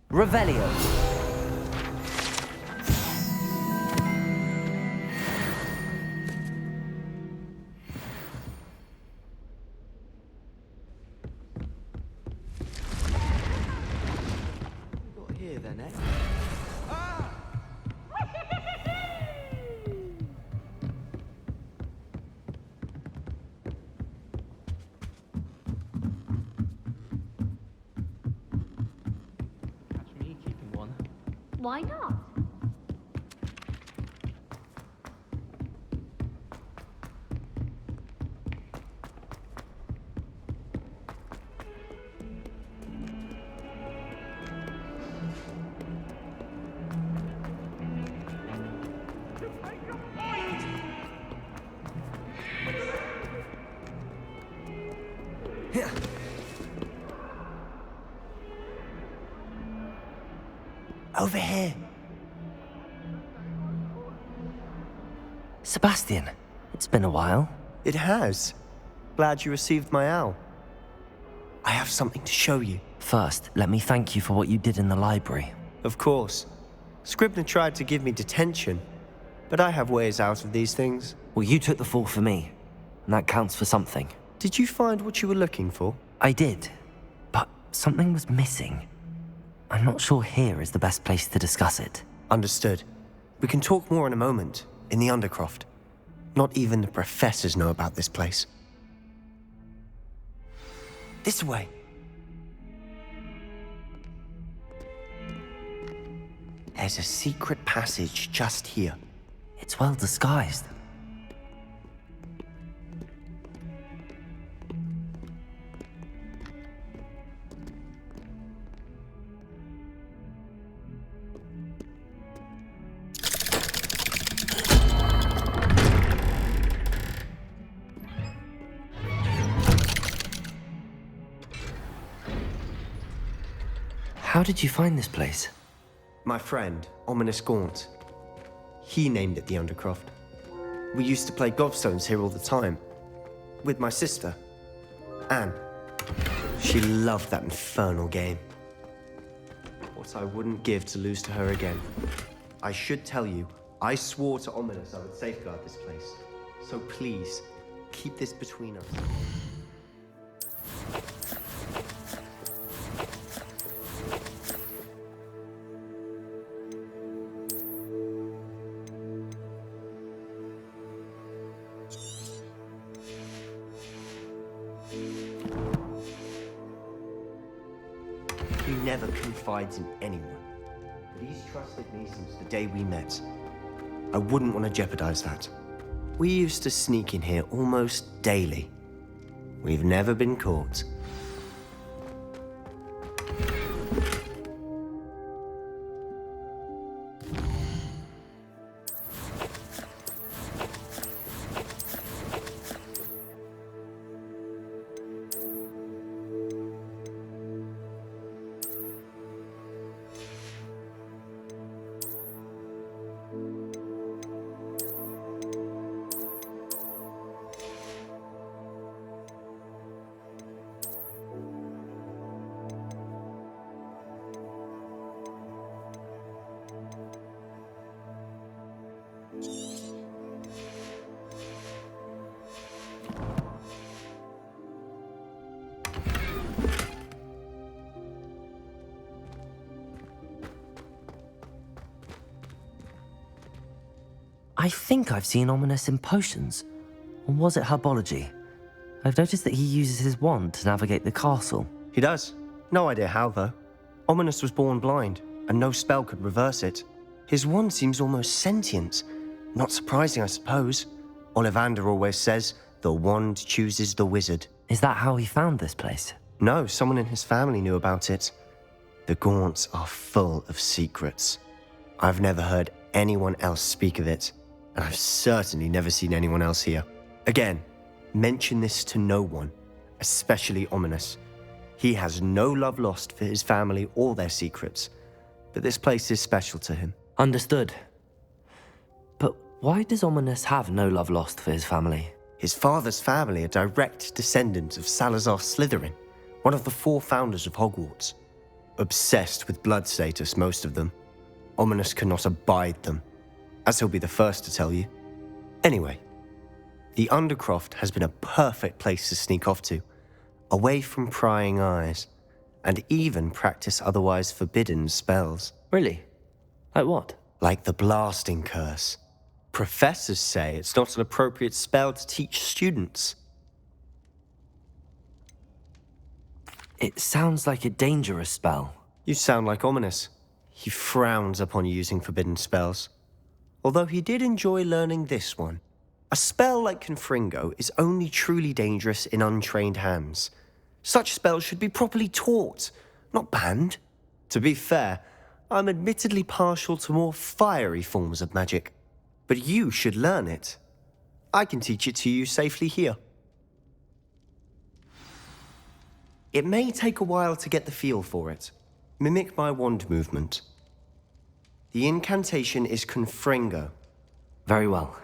Revelio. Here then, eh? Catch me keeping one. Why not? Over here. Sebastian, it's been a while. It has. Glad you received my owl. I have something to show you. First, let me thank you for what you did in the library. Of course. Scribner tried to give me detention, but I have ways out of these things. Well, you took the fall for me, and that counts for something. Did you find what you were looking for? I did, but something was missing. I'm not sure here is the best place to discuss it. Understood. We can talk more in a moment, in the Undercroft. Not even the professors know about this place. This way. There's a secret passage just here. It's well disguised. How did you find this place? My friend, Ominous Gaunt. He named it the Undercroft. We used to play gobstones here all the time. With my sister, Anne. She loved that infernal game. What I wouldn't give to lose to her again. I should tell you, I swore to Ominous I would safeguard this place. So please, keep this between us. He never confides in anyone, but he's trusted me since the day we met. I wouldn't want to jeopardize that. We used to sneak in here almost daily. We've never been caught. I think I've seen Ominous in potions. Or was it herbology? I've noticed that he uses his wand to navigate the castle. He does. No idea how, though. Ominous was born blind, and no spell could reverse it. His wand seems almost sentient. Not surprising, I suppose. Ollivander always says, the wand chooses the wizard. Is that how he found this place? No, someone in his family knew about it. The Gaunts are full of secrets. I've never heard anyone else speak of it, and I've certainly never seen anyone else here. Again, mention this to no one, especially Ominous. He has no love lost for his family or their secrets, but this place is special to him. Understood. But why does Ominous have no love lost for his family? His father's family are direct descendants of Salazar Slytherin, one of the 4 founders of Hogwarts. Obsessed with blood status, most of them. Ominous cannot abide them, as he'll be the first to tell you. Anyway, the Undercroft has been a perfect place to sneak off to, away from prying eyes, and even practice otherwise forbidden spells. Really? Like what? Like the blasting curse. Professors say it's not an appropriate spell to teach students. It sounds like a dangerous spell. You sound like Ominous. He frowns upon using forbidden spells. Although he did enjoy learning this one. A spell like Confringo is only truly dangerous in untrained hands. Such spells should be properly taught, not banned. To be fair, I'm admittedly partial to more fiery forms of magic. But you should learn it. I can teach it to you safely here. It may take a while to get the feel for it. Mimic my wand movement. The incantation is Confringo. Very well.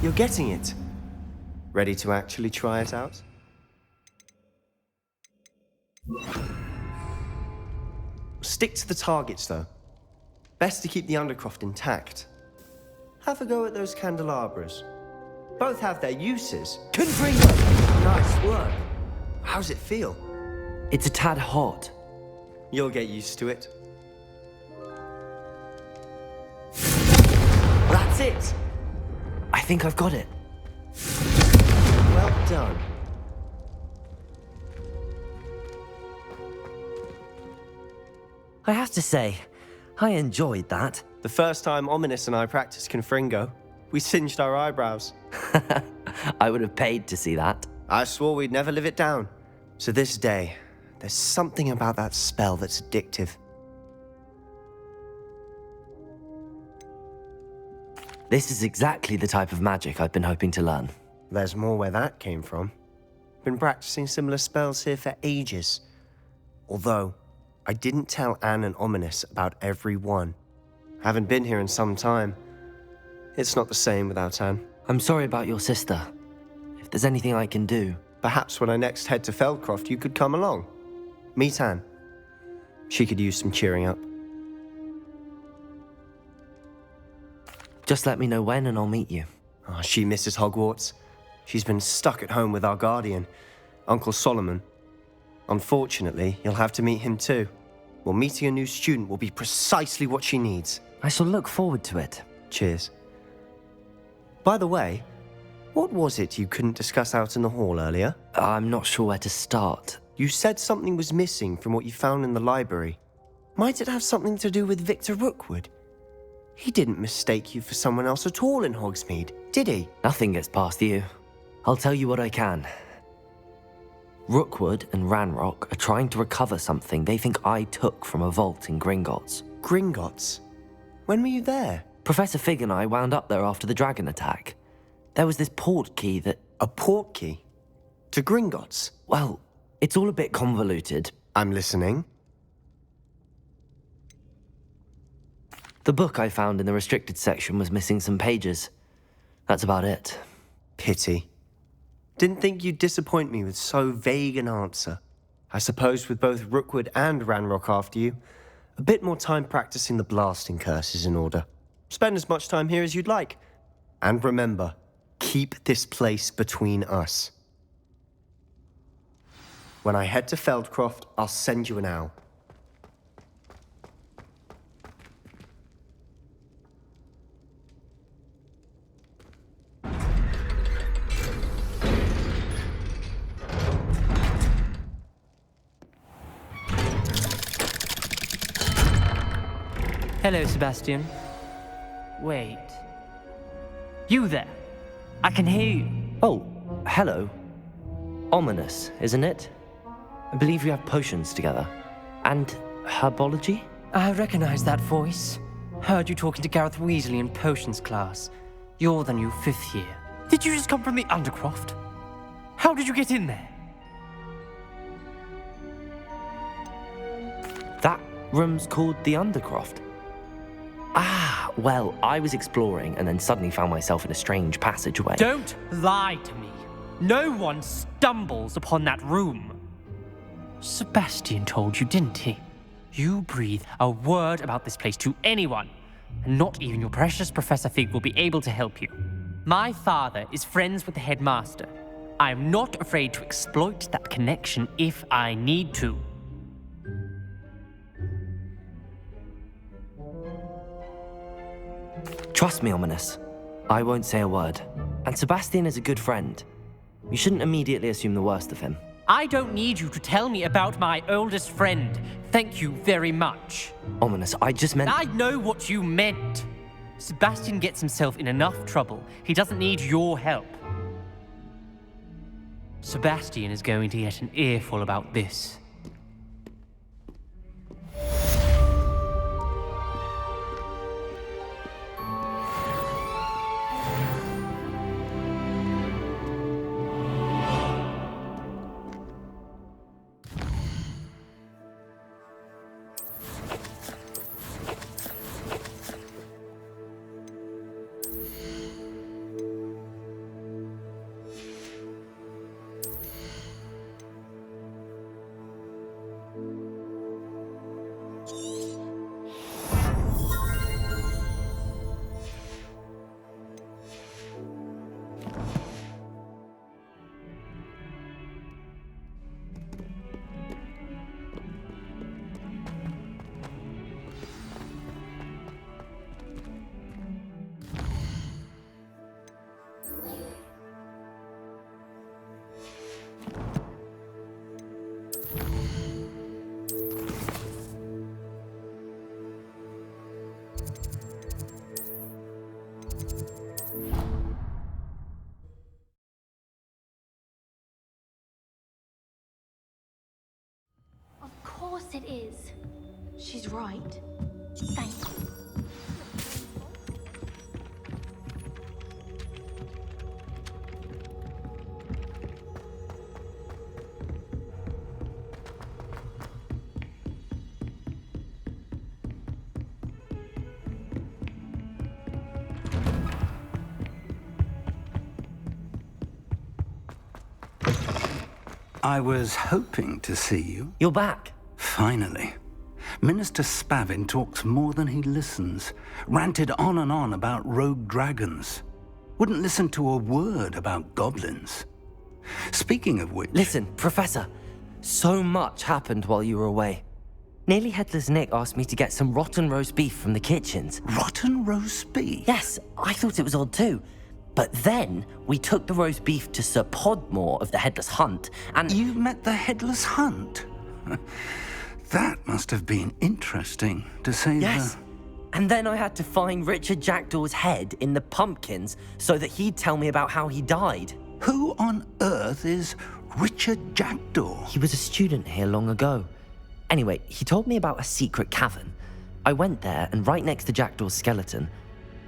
You're getting it. Ready to actually try it out? Stick to the targets, though. Best to keep the Undercroft intact. Have a go at those candelabras. Both have their uses. Confringo! Nice work. How's it feel? It's a tad hot. You'll get used to it. That's it! I think I've got it. Well done. I have to say, I enjoyed that. The first time Ominous and I practiced Confringo, we singed our eyebrows. I would have paid to see that. I swore we'd never live it down. To this day, there's something about that spell that's addictive. This is exactly the type of magic I've been hoping to learn. There's more where that came from. Been practicing similar spells here for ages. Although, I didn't tell Anne and Ominous about every one. Haven't been here in some time. It's not the same without Anne. I'm sorry about your sister. If there's anything I can do... Perhaps when I next head to Feldcroft, you could come along. Meet Anne. She could use some cheering up. Just let me know when and I'll meet you. Oh, she misses Hogwarts. She's been stuck at home with our guardian, Uncle Solomon. Unfortunately, you'll have to meet him too. Well, meeting a new student will be precisely what she needs. I shall look forward to it. Cheers. By the way, what was it you couldn't discuss out in the hall earlier? I'm not sure where to start. You said something was missing from what you found in the library. Might it have something to do with Victor Rookwood? He didn't mistake you for someone else at all in Hogsmeade, did he? Nothing gets past you. I'll tell you what I can. Rookwood and Ranrock are trying to recover something they think I took from a vault in Gringotts. Gringotts? When were you there? Professor Fig and I wound up there after the dragon attack. There was this port key that... A port key? To Gringotts? Well, it's all a bit convoluted. I'm listening. The book I found in the restricted section was missing some pages. That's about it. Pity. Didn't think you'd disappoint me with so vague an answer. I suppose with both Rookwood and Ranrock after you, a bit more time practicing the blasting curse is in order. Spend as much time here as you'd like. And remember, keep this place between us. When I head to Feldcroft, I'll send you an owl. Hello, Sebastian. Wait. You there? I can hear you. Oh, hello. Ominous, isn't it? I believe we have potions together. And herbology? I recognize that voice. Heard you talking to Gareth Weasley in potions class. You're the new 5th year. Did you just come from the Undercroft? How did you get in there? That Rooms called the Undercroft? Ah, well, I was exploring and then suddenly found myself in a strange passageway. Don't lie to me. No one stumbles upon that room. Sebastian told you, didn't he? You breathe a word about this place to anyone, and not even your precious Professor Fig will be able to help you. My father is friends with the headmaster. I am not afraid to exploit that connection if I need to. Trust me, Ominous. I won't say a word. And Sebastian is a good friend. You shouldn't immediately assume the worst of him. I don't need you to tell me about my oldest friend. Thank you very much. Ominous, I just meant... I know what you meant. Sebastian gets himself in enough trouble. He doesn't need your help. Sebastian is going to get an earful about this. Of course it is. She's right. Thank you. I was hoping to see you. You're back. Finally. Minister Spavin talks more than he listens. Ranted on and on about rogue dragons. Wouldn't listen to a word about goblins. Speaking of which... Listen, Professor. So much happened while you were away. Nearly Headless Nick asked me to get some rotten roast beef from the kitchens. Rotten roast beef? Yes, I thought it was odd too. But then we took the roast beef to Sir Podmore of the Headless Hunt, and... You met the Headless Hunt? That must have been interesting, to say the... Yes. And then I had to find Richard Jackdaw's head in the pumpkins so that he'd tell me about how he died. Who on earth is Richard Jackdaw? He was a student here long ago. Anyway, he told me about a secret cavern. I went there, and right next to Jackdaw's skeleton,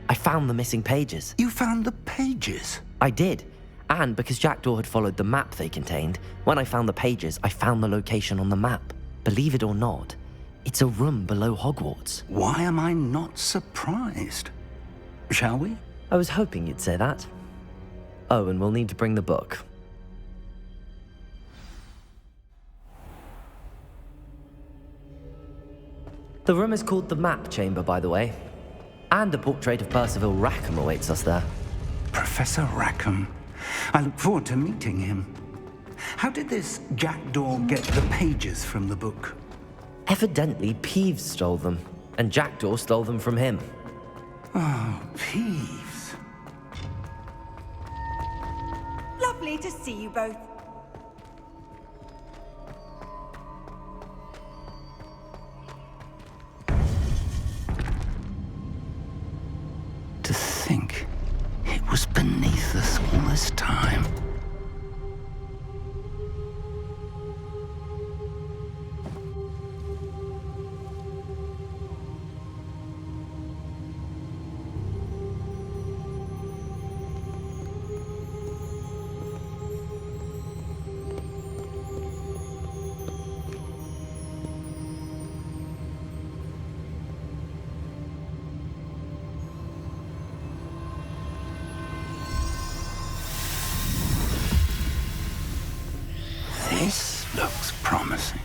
I found the missing pages. You found the pages? I did. And because Jackdaw had followed the map they contained, when I found the pages, I found the location on the map. Believe it or not, it's a room below Hogwarts. Why am I not surprised? Shall we? I was hoping you'd say that. Oh, and we'll need to bring the book. The room is called the Map Chamber, by the way. And a portrait of Percival Rackham awaits us there. Professor Rackham. I look forward to meeting him. How did this Jackdaw get the pages from the book? Evidently, Peeves stole them, and Jackdaw stole them from him. Oh, Peeves. Lovely to see you both. To think it was beneath us all this time. This looks promising.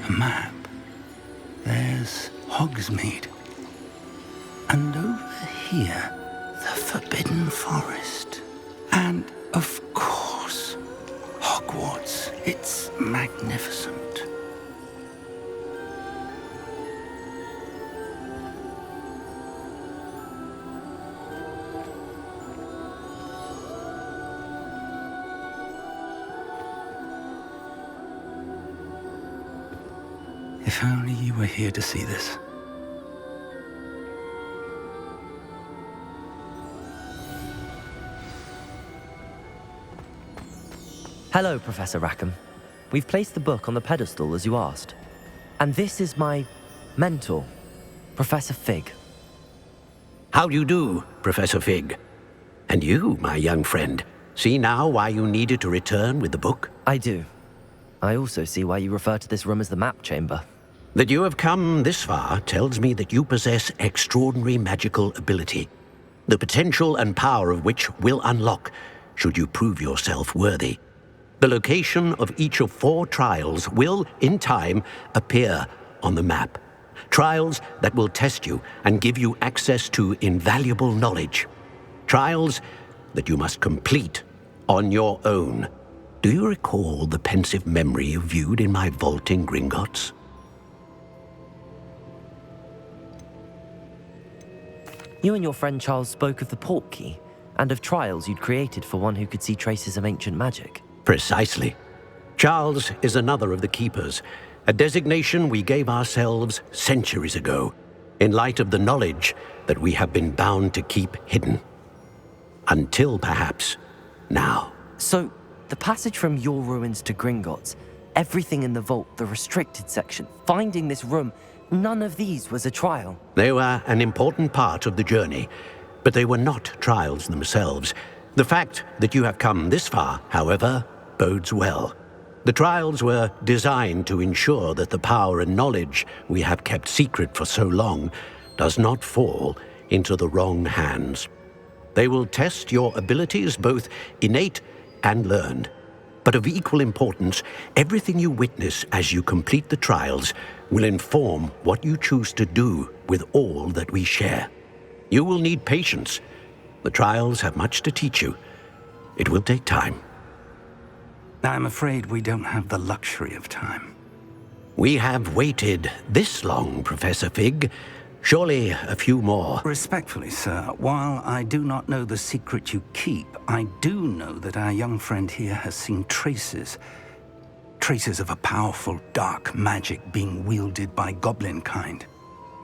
A map. There's Hogsmeade. And over here, the Forbidden Forest. And, of course, Hogwarts. It's magnificent. If only you were here to see this. Hello, Professor Rackham. We've placed the book on the pedestal as you asked. And this is my mentor, Professor Fig. How do you do, Professor Fig? And you, my young friend, see now why you needed to return with the book? I do. I also see why you refer to this room as the map chamber. That you have come this far tells me that you possess extraordinary magical ability, the potential and power of which will unlock should you prove yourself worthy. The location of each of 4 trials will, in time, appear on the map. Trials that will test you and give you access to invaluable knowledge. Trials that you must complete on your own. Do you recall the pensive memory you viewed in my vault in Gringotts? You and your friend Charles spoke of the Portkey and of trials you'd created for one who could see traces of ancient magic. Precisely. Charles is another of the Keepers, a designation we gave ourselves centuries ago, in light of the knowledge that we have been bound to keep hidden. Until, perhaps, now. So, the passage from your ruins to Gringotts, everything in the vault, the restricted section, finding this room, none of these was a trial. They were an important part of the journey, but they were not trials themselves. The fact that you have come this far, however, bodes well. The trials were designed to ensure that the power and knowledge we have kept secret for so long does not fall into the wrong hands. They will test your abilities, both innate and learned. But of equal importance, everything you witness as you complete the trials will inform what you choose to do with all that we share. You will need patience. The trials have much to teach you. It will take time. I'm afraid we don't have the luxury of time. We have waited this long, Professor Fig. Surely a few more. Respectfully, sir, while I do not know the secret you keep, I do know that our young friend here has seen traces of a powerful dark magic being wielded by goblin kind.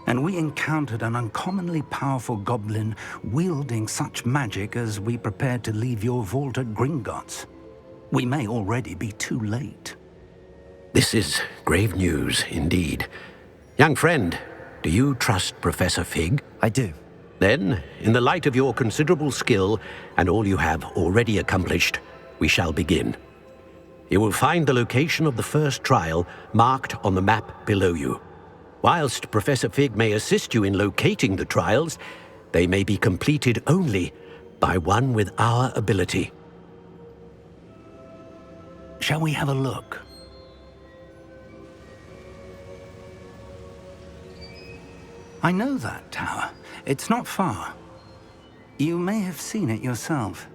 And we encountered an uncommonly powerful goblin wielding such magic as we prepared to leave your vault at Gringotts. We may already be too late. This is grave news indeed. Young friend, do you trust Professor Fig? I do. Then, in the light of your considerable skill and all you have already accomplished, we shall begin. You will find the location of the first trial marked on the map below you. Whilst Professor Fig may assist you in locating the trials, they may be completed only by one with our ability. Shall we have a look? I know that tower. It's not far. You may have seen it yourself.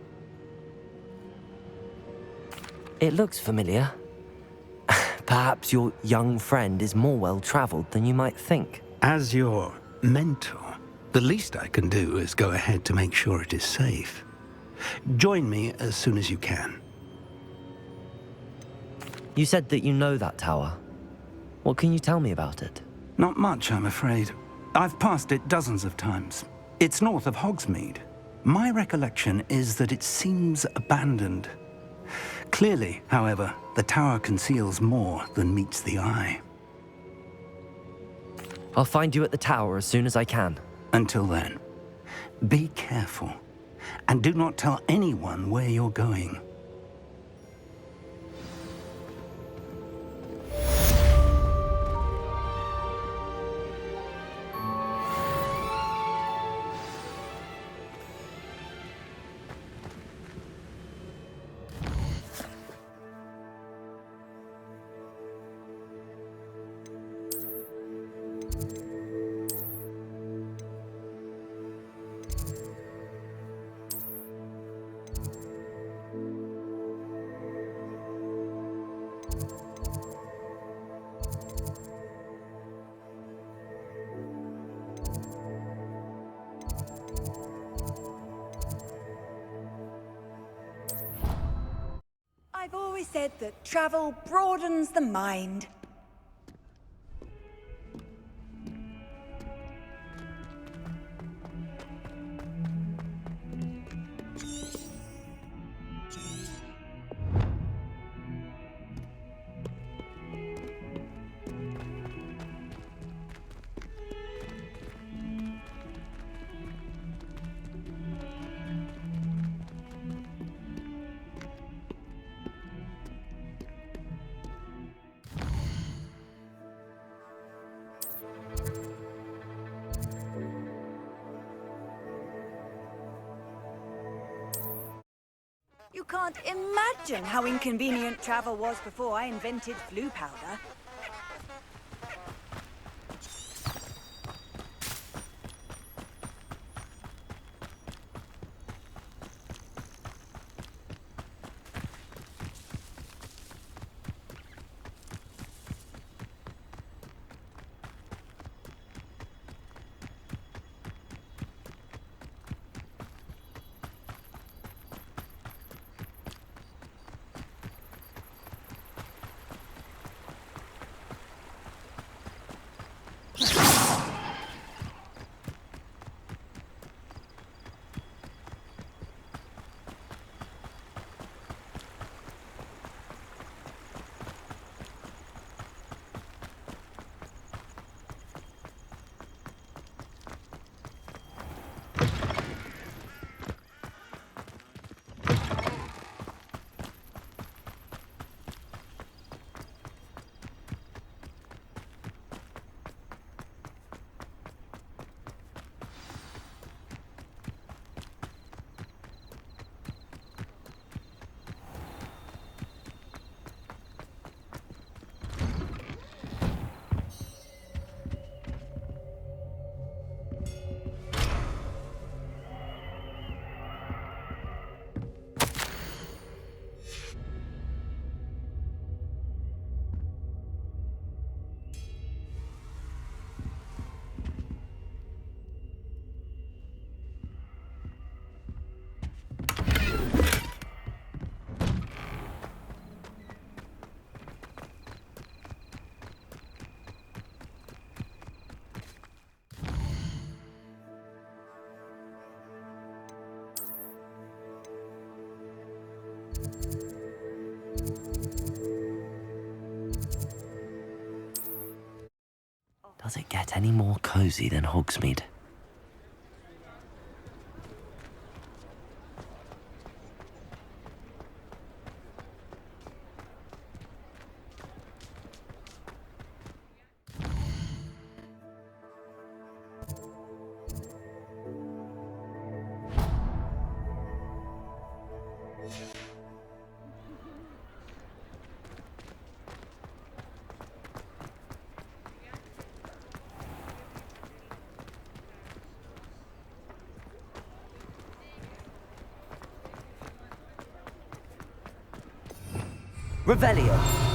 It looks familiar. Perhaps your young friend is more well-traveled than you might think. As your mentor, the least I can do is go ahead to make sure it is safe. Join me as soon as you can. You said that you know that tower. What can you tell me about it? Not much, I'm afraid. I've passed it dozens of times. It's north of Hogsmeade. My recollection is that it seems abandoned. Clearly, however, the tower conceals more than meets the eye. I'll find you at the tower as soon as I can. Until then, be careful, and do not tell anyone where you're going. I've always said that travel broadens the mind. You can't imagine how inconvenient travel was before I invented blue powder. Does it get any more cozy than Hogsmeade? Revelio.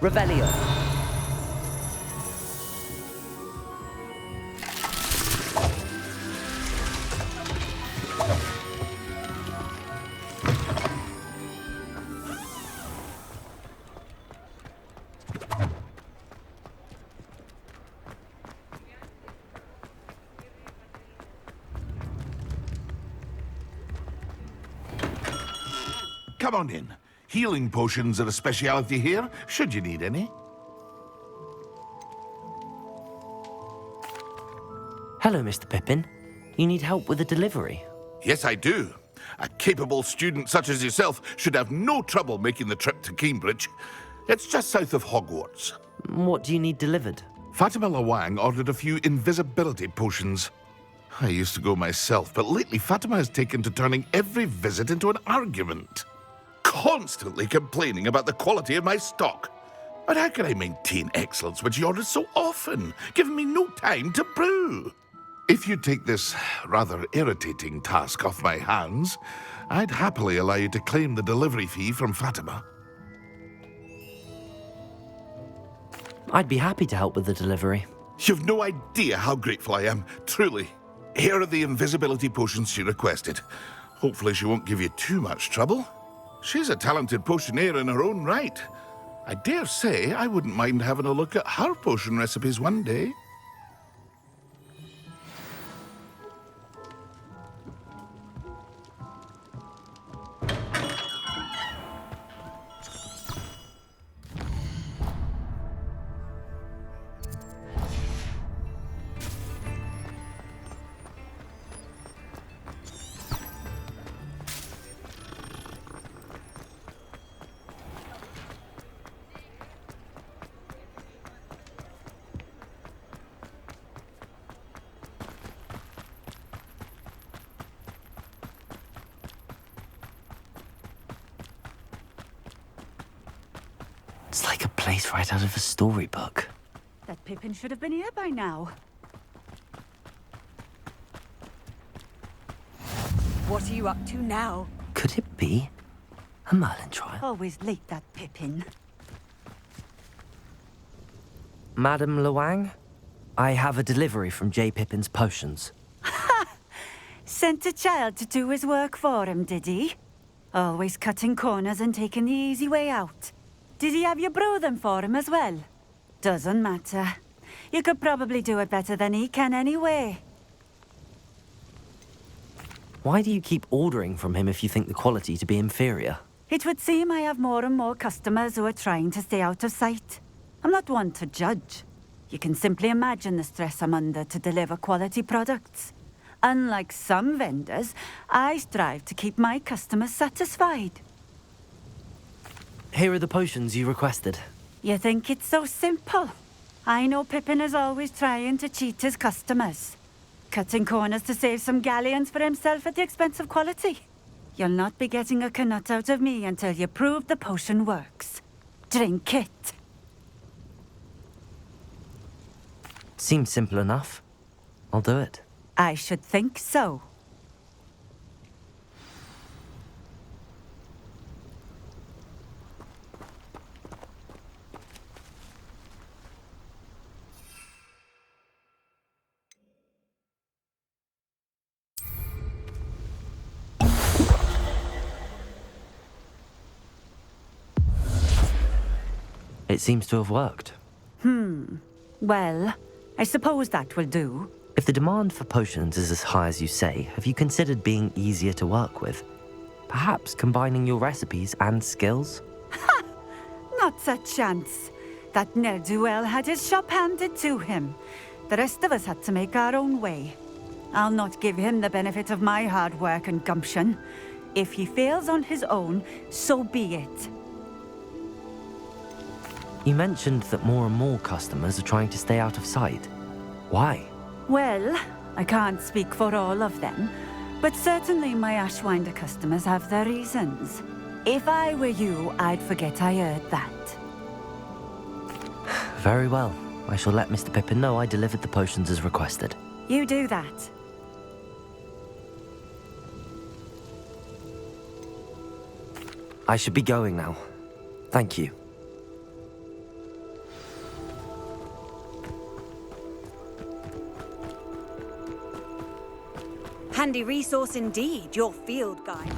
Revelio. Come on in. Healing potions are a speciality here, should you need any. Hello, Mr. Pippin. You need help with a delivery? Yes, I do. A capable student such as yourself should have no trouble making the trip to Cambridge. It's just south of Hogwarts. What do you need delivered? Fatima Lawang ordered a few invisibility potions. I used to go myself, but lately Fatima has taken to turning every visit into an argument. Constantly complaining about the quality of my stock. But how can I maintain excellence when she orders so often, giving me no time to brew? If you take this rather irritating task off my hands, I'd happily allow you to claim the delivery fee from Fatima. I'd be happy to help with the delivery. You've no idea how grateful I am, truly. Here are the invisibility potions she requested. Hopefully she won't give you too much trouble. She's a talented potioneer in her own right. I dare say I wouldn't mind having a look at her potion recipes one day. It's like a place right out of a storybook. That Pippin should have been here by now. What are you up to now? Could it be a Merlin trial? Always late, that Pippin. Madam Lawang, I have a delivery from J. Pippin's Potions. Sent a child to do his work for him, did he? Always cutting corners and taking the easy way out. Did he have you brew them for him as well? Doesn't matter. You could probably do it better than he can anyway. Why do you keep ordering from him if you think the quality to be inferior? It would seem I have more and more customers who are trying to stay out of sight. I'm not one to judge. You can simply imagine the stress I'm under to deliver quality products. Unlike some vendors, I strive to keep my customers satisfied. Here are the potions you requested. You think it's so simple? I know Pippin is always trying to cheat his customers. Cutting corners to save some galleons for himself at the expense of quality. You'll not be getting a canut out of me until you prove the potion works. Drink it. Seems simple enough. I'll do it. I should think so. It seems to have worked. Well, I suppose that will do. If the demand for potions is as high as you say, have you considered being easier to work with? Perhaps combining your recipes and skills? Not a chance. That ne'er-do-well had his shop handed to him. The rest of us had to make our own way. I'll not give him the benefit of my hard work and gumption. If he fails on his own, so be it. You mentioned that more and more customers are trying to stay out of sight. Why? Well, I can't speak for all of them, but certainly my Ashwinder customers have their reasons. If I were you, I'd forget I heard that. Very well. I shall let Mr. Pippin know I delivered the potions as requested. You do that. I should be going now. Thank you. handy resource indeed, your field guide.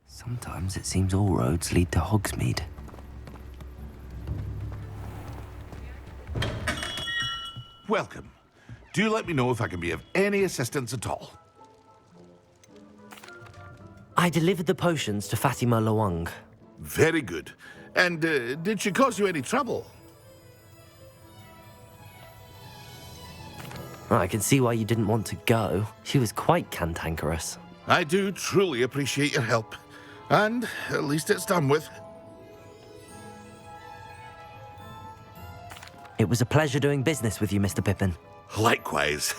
Sometimes it seems all roads lead to Hogsmeade. Welcome. Do let me know if I can be of any assistance at all. I delivered the potions to Fatima Lawang. Very good. And did she cause you any trouble? I can see why you didn't want to go. She was quite cantankerous. I do truly appreciate your help. And at least it's done with. It was a pleasure doing business with you, Mr. Pippin. Likewise.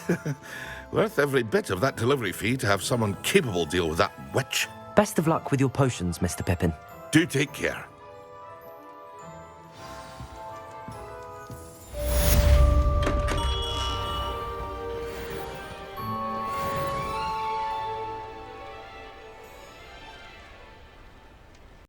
Worth every bit of that delivery fee to have someone capable deal with that witch. Best of luck with your potions, Mr. Pippin. Do take care.